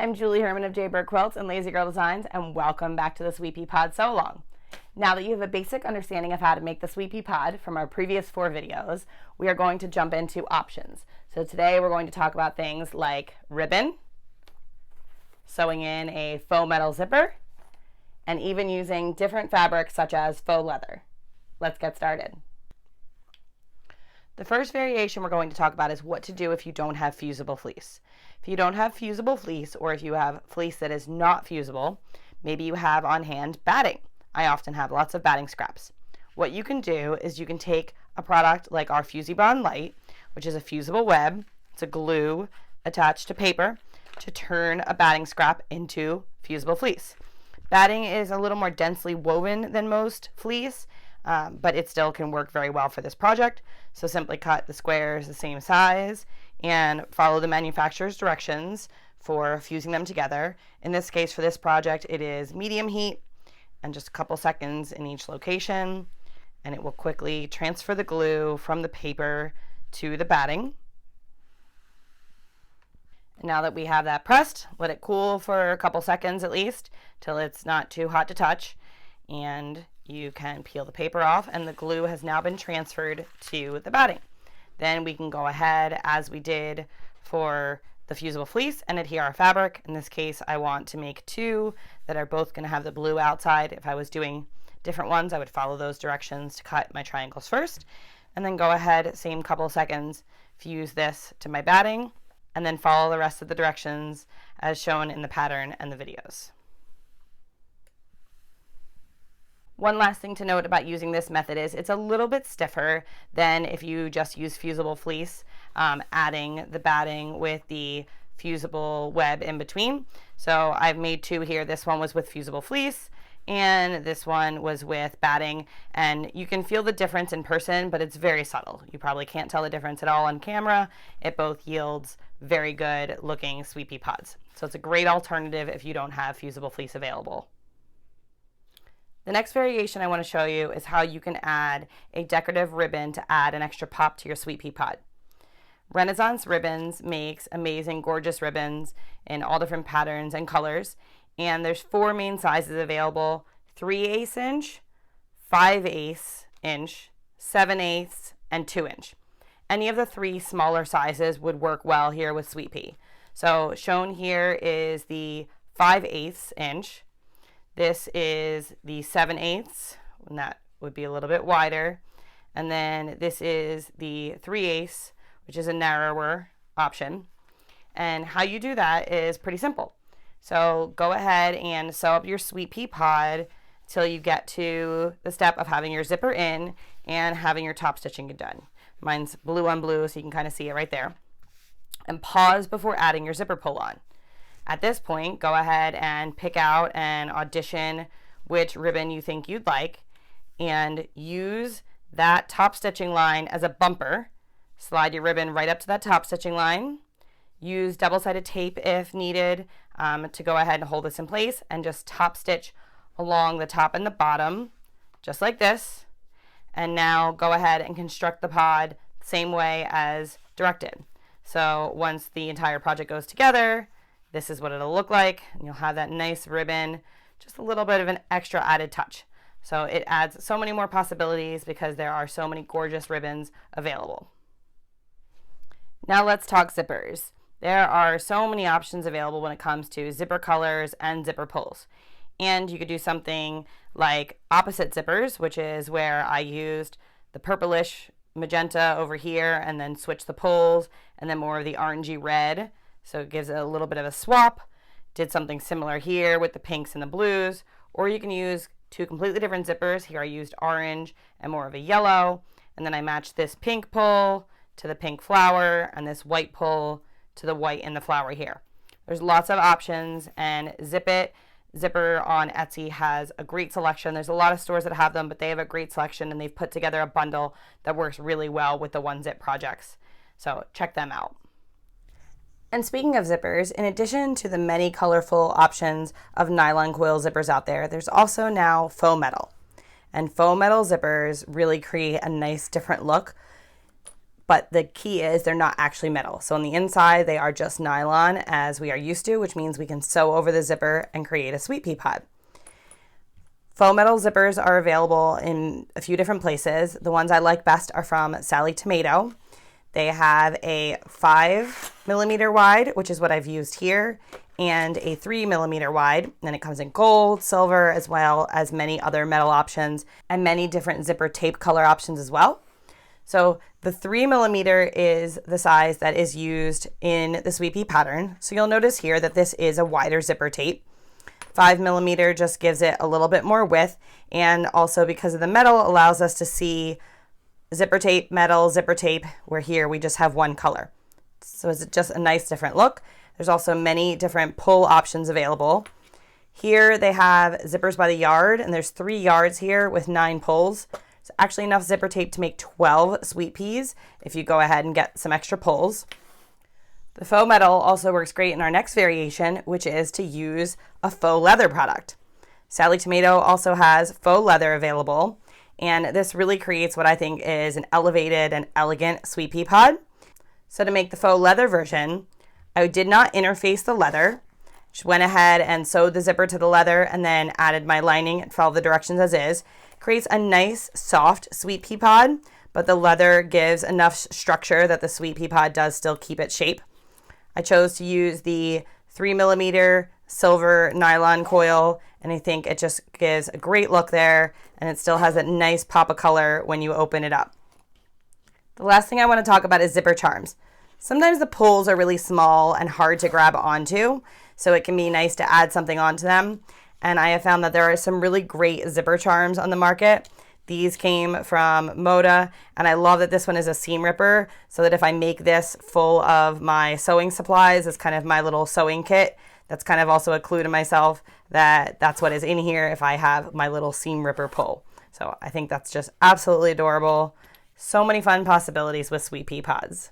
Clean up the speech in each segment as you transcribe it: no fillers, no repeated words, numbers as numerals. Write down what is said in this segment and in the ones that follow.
I'm Julie Herman of J Bird Quilts and Lazy Girl Designs, and welcome back to the Sweetpea Pod Sew Along. Now that you have a basic understanding of how to make the Sweetpea Pod from our previous 4 videos, we are going to jump into options. So today we're going to talk about things like ribbon, sewing in a faux metal zipper, and even using different fabrics such as faux leather. Let's get started. The first variation we're going to talk about is what to do if you don't have fusible fleece. If you don't have fusible fleece, or if you have fleece that is not fusible, maybe you have on hand batting. I often have lots of batting scraps. What you can do is you can take a product like our Fusi-Bond Lite, which is a fusible web. It's a glue attached to paper to turn a batting scrap into fusible fleece. Batting is a little more densely woven than most fleece, but it still can work very well for this project. So simply cut the squares the same size and follow the manufacturer's directions for fusing them together. In this case, for this project, it is medium heat and just a couple seconds in each location, and it will quickly transfer the glue from the paper to the batting. And now that we have that pressed, let it cool for a couple seconds at least till it's not too hot to touch, and you can peel the paper off, and the glue has now been transferred to the batting. Then we can go ahead, as we did for the fusible fleece, and adhere our fabric. In this case, I want to make 2 that are both going to have the blue outside. If I was doing different ones, I would follow those directions to cut my triangles first, and then go ahead, same couple seconds, fuse this to my batting, and then follow the rest of the directions as shown in the pattern and the videos. One last thing to note about using this method is it's a little bit stiffer than if you just use fusible fleece, adding the batting with the fusible web in between. So I've made 2 here. This one was with fusible fleece, and this one was with batting, and you can feel the difference in person, but it's very subtle. You probably can't tell the difference at all on camera. It both yields very good looking Sweetpea pods. So it's a great alternative if you don't have fusible fleece available. The next variation I want to show you is how you can add a decorative ribbon to add an extra pop to your Sweetpea pod. Renaissance Ribbons makes amazing, gorgeous ribbons in all different patterns and colors, and there's 4 main sizes available: 3/8 inch, 5/8 inch, 7/8, and 2 inch. Any of the 3 smaller sizes would work well here with Sweetpea. So shown here is the 5/8 inch. This is the 7/8, and that would be a little bit wider. And then this is the 3/8, which is a narrower option. And how you do that is pretty simple. So go ahead and sew up your Sweetpea pod till you get to the step of having your zipper in and having your top stitching done. Mine's blue on blue, so you can kind of see it right there. And pause before adding your zipper pull on. At this point, go ahead and pick out and audition which ribbon you think you'd like, and use that top stitching line as a bumper. Slide your ribbon right up to that top stitching line. Use double-sided tape if needed to go ahead and hold this in place, and just top stitch along the top and the bottom, just like this. And now go ahead and construct the pod the same way as directed. So once the entire project goes together, this is what it'll look like, and you'll have that nice ribbon, just a little bit of an extra added touch. So it adds so many more possibilities because there are so many gorgeous ribbons available. Now let's talk zippers. There are so many options available when it comes to zipper colors and zipper pulls. And you could do something like opposite zippers, which is where I used the purplish magenta over here and then switch the pulls, and then more of the orangey red. So it gives it a little bit of a swap. Did something similar here with the pinks and the blues. Or you can use 2 completely different zippers. Here I used orange and more of a yellow. And then I matched this pink pull to the pink flower and this white pull to the white in the flower here. There's lots of options, and Zipper on Etsy has a great selection. There's a lot of stores that have them, but they have a great selection, and they've put together a bundle that works really well with the one zip projects. So check them out. And speaking of zippers, in addition to the many colorful options of nylon coil zippers out there, there's also now faux metal. And faux metal zippers really create a nice different look but the key is they're not actually metal. So on the inside, they are just nylon as we are used to, which means we can sew over the zipper and create a Sweetpea pod. Faux metal zippers are available in a few different places. The ones I like best are from Sally Tomato. They have a 5mm wide, which is what I've used here, and a 3mm wide. And it comes in gold, silver, as well as many other metal options and many different zipper tape color options as well. So the 3mm is the size that is used in the Sweetpea pattern. So you'll notice here that this is a wider zipper tape. 5mm just gives it a little bit more width, and also because of the metal allows us to see zipper tape, metal, zipper tape, where here we just have one color. So it's just a nice different look. There's also many different pull options available. Here they have zippers by the yard, and there's 3 yards here with 9 pulls. It's actually enough zipper tape to make 12 Sweetpeas if you go ahead and get some extra pulls. The faux metal also works great in our next variation, which is to use a faux leather product. Sally Tomato also has faux leather available, and this really creates what I think is an elevated and elegant Sweetpea pod. So to make the faux leather version, I did not interface the leather. Just went ahead and sewed the zipper to the leather and then added my lining and followed the directions as is. Creates a nice soft Sweetpea pod, but the leather gives enough structure that the Sweetpea pod does still keep its shape. I chose to use the 3mm silver nylon coil, and I think it just gives a great look there, and it still has a nice pop of color when you open it up. The last thing I want to talk about is zipper charms. Sometimes the pulls are really small and hard to grab onto, so it can be nice to add something onto them. And I have found that there are some really great zipper charms on the market. These came from Moda, and I love that this one is a seam ripper, so that if I make this full of my sewing supplies, it's kind of my little sewing kit. That's kind of also a clue to myself that that's what is in here if I have my little seam ripper pull. So I think that's just absolutely adorable. So many fun possibilities with Sweetpea Pods.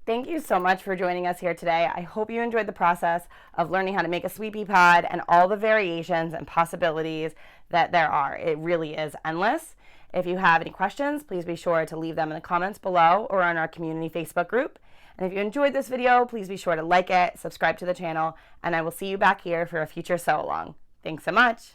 Thank you so much for joining us here today. I hope you enjoyed the process of learning how to make a Sweetpea pod and all the variations and possibilities that there are. It really is endless. If you have any questions, please be sure to leave them in the comments below or on our community Facebook group. And if you enjoyed this video, please be sure to like it, subscribe to the channel, and I will see you back here for a future sew along. Thanks so much.